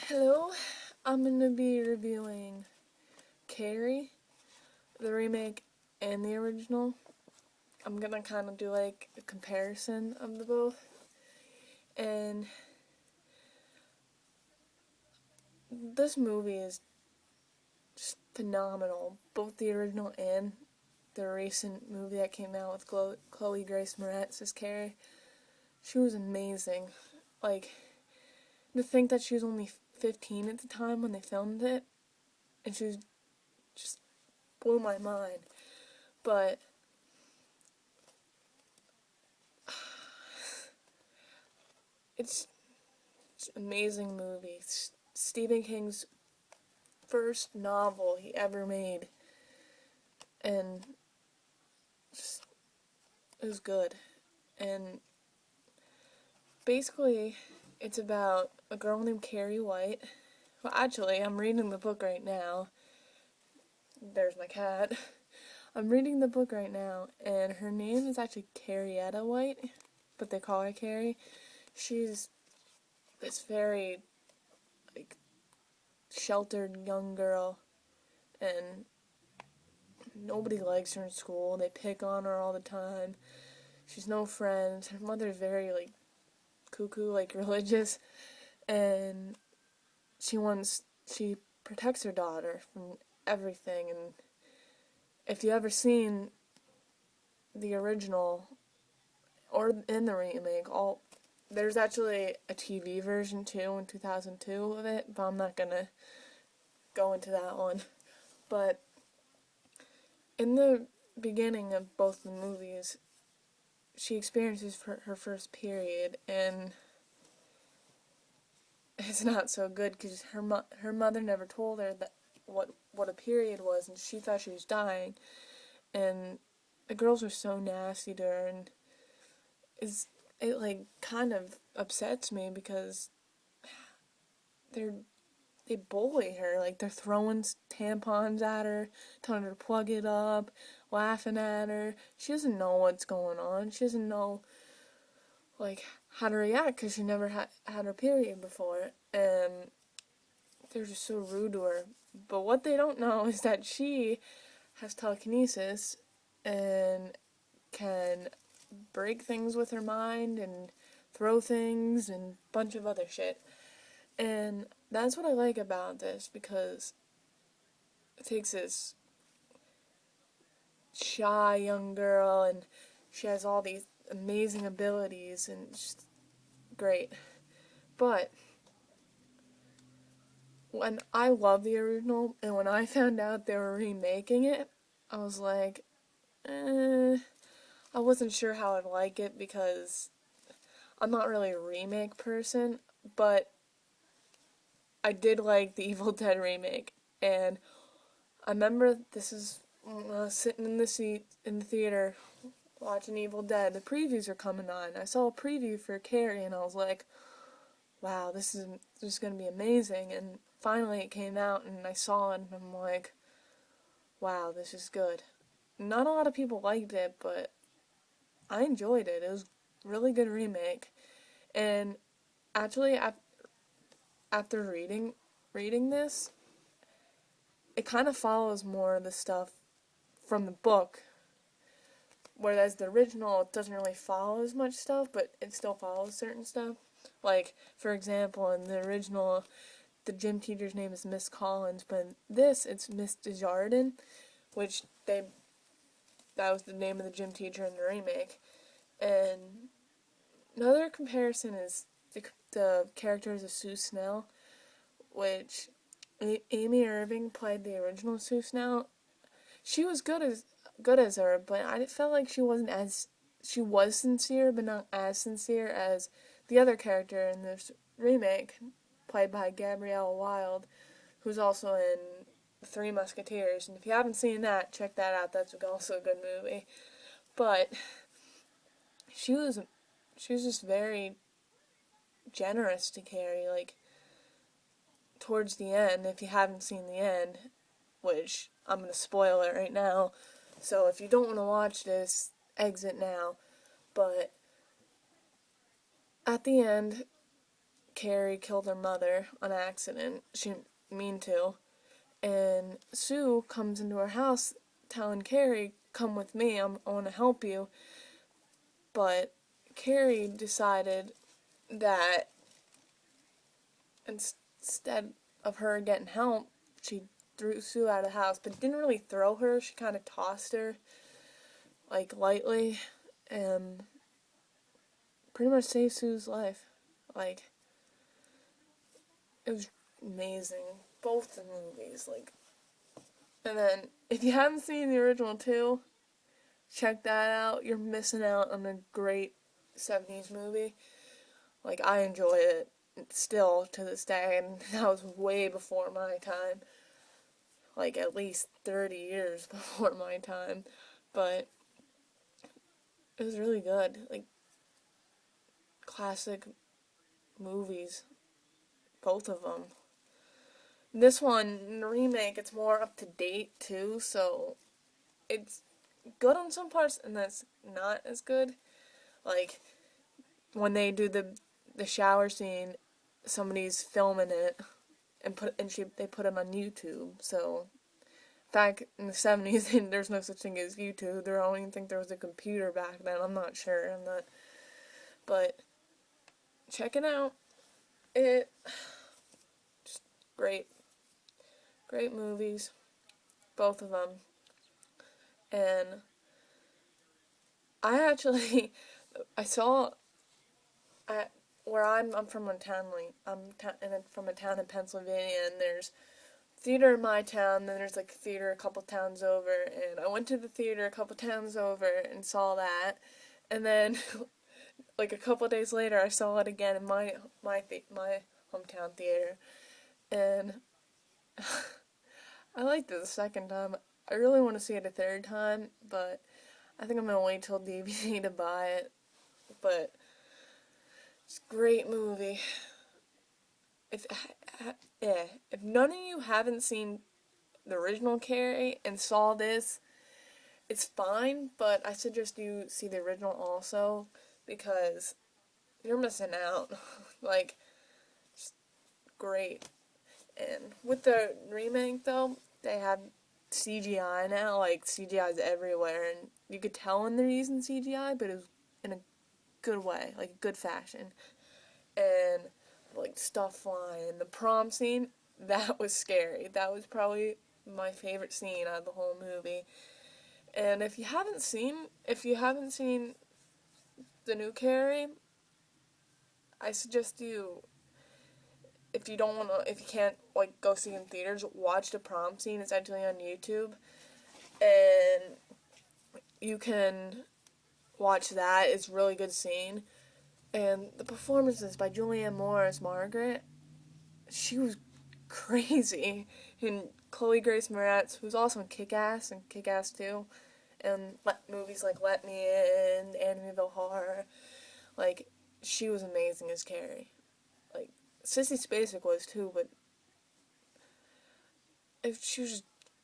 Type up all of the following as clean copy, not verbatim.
Hello, I'm going to be reviewing Carrie, the remake and the original. I'm going to kind of do like a comparison of the both. And this movie is just phenomenal. Both the original and the recent movie that came out with Chloe Grace Moretz as Carrie. She was amazing. Like, to think that she was only 15 at the time when they filmed it, and she was just blew my mind. But it's an amazing movie. Stephen King's first novel he ever made, and just, it was good. And basically, it's about a girl named Carrie White. Well, actually, I'm reading the book right now. There's my cat. I'm reading the book right now, and her name is actually Carrietta White, but they call her Carrie. She's this very, like, sheltered young girl, and nobody likes her in school. They pick on her all the time. She's no friends. Her mother's very, like, cuckoo, like, religious, and she protects her daughter from everything. And if you ever seen the original or in the remake, there's actually a TV version too in 2002 of it, but I'm not gonna go into that one. But in the beginning of both the movies, she experiences her first period, and it's not so good because her mother never told her that what a period was, and she thought she was dying. And the girls were so nasty to her, and it like kind of upsets me because they bully her. Like, they're throwing tampons at her, telling her to plug it up, laughing at her. She doesn't know what's going on. She doesn't know, like, how to react because she never had her period before. And they're just so rude to her. But what they don't know is that she has telekinesis and can break things with her mind and throw things and a bunch of other shit. And that's what I like about this, because it takes this shy young girl and she has all these amazing abilities and just great. But when I love the original, and when I found out they were remaking it, I was like, I wasn't sure how I'd like it because I'm not really a remake person, but I did like the Evil Dead remake. And I remember this is when I was sitting in the seat in the theater watching Evil Dead. The previews are coming on. I saw a preview for Carrie, and I was like, wow, this is going to be amazing. And finally it came out, and I saw it, and I'm like, wow, this is good. Not a lot of people liked it, but I enjoyed it. It was a really good remake. And actually, after reading this, it kind of follows more of the stuff from the book, whereas the original, it doesn't really follow as much stuff, but it still follows certain stuff. Like, for example, in the original, the gym teacher's name is Miss Collins, but in this, it's Miss Desjardins, which that was the name of the gym teacher in the remake. And another comparison is the characters of Sue Snell, which Amy Irving played the original Sue Snell. She was good as her, but I felt like she was sincere, but not as sincere as the other character in this remake, played by Gabrielle Wilde, who's also in Three Musketeers. And if you haven't seen that, check that out. That's also a good movie. But she was just very generous to Carrie, like, towards the end. If you haven't seen the end, which I'm going to spoil it right now, so if you don't want to watch this, exit now. But at the end, Carrie killed her mother on accident. She didn't mean to. And Sue comes into her house telling Carrie, come with me, I want to help you. But Carrie decided that instead of her getting help, she threw Sue out of the house, but didn't really throw her. She kind of tossed her, like, lightly, and pretty much saved Sue's life. Like, it was amazing. Both the movies, like. And then, if you haven't seen the original two, check that out. You're missing out on a great 70s movie. Like, I enjoy it still to this day, and that was way before my time. Like, at least 30 years before my time. But it was really good. Like, classic movies. Both of them. This one, in the remake, it's more up to date, too, so it's good on some parts, and that's not as good. Like, when they do the shower scene, somebody's filming it, and they put it on YouTube, so back in the 70s, there's no such thing as YouTube. I don't even think there was a computer back then. I'm not sure. But check it out. It just great movies, both of them. And I actually I saw at where I'm from a town from a town in Pennsylvania, and there's theater in my town, then there's like theater a couple towns over, and I went to the theater a couple towns over and saw that, and then like a couple days later I saw it again in my hometown theater, and I liked it the second time. I really want to see it a third time, but I think I'm gonna wait till DVD to buy it. But it's a great movie. If none of you haven't seen the original Carrie and saw this, it's fine, but I suggest you see the original also, because you're missing out. Like, it's great. And with the remake, though, they have CGI now. Like, CGI is everywhere, and you could tell when they're using CGI, but it was in a good way, like a good fashion. And like stuff flying. The prom scene, that was scary. That was probably my favorite scene out of the whole movie. And if you haven't seen the new Carrie, I suggest you, if you can't like go see it in theaters, watch the prom scene. It's actually on YouTube, and you can watch that. It's a really good scene. And the performances by Julianne Moore as Margaret, she was crazy. And Chloe Grace Moretz, who's also in Kick-Ass and Kick-Ass 2, and movies like Let Me In, Amityville Horror, like, she was amazing as Carrie. Like, Sissy Spacek was too, but she was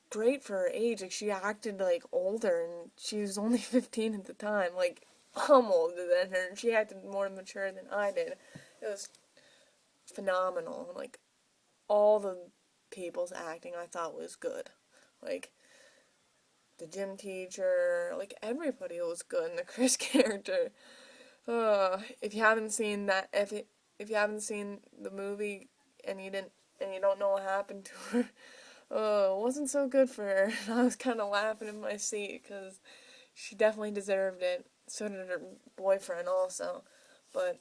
great for her age. Like, she acted, like, older, and she was only 15 at the time. Like, I'm older than her, and she acted more mature than I did. It was phenomenal. Like, all the people's acting I thought was good. Like, the gym teacher, like, everybody was good in the Chris character. If you haven't seen if you haven't seen the movie and you don't know what happened to her, it wasn't so good for her. I was kind of laughing in my seat because she definitely deserved it. So did her boyfriend also. But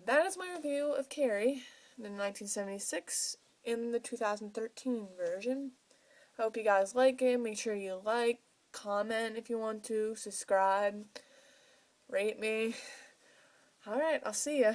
that is my review of Carrie, the 1976 in the 2013 version. I hope you guys like it. Make sure you like, comment if you want to, subscribe, rate me. Alright, I'll see ya.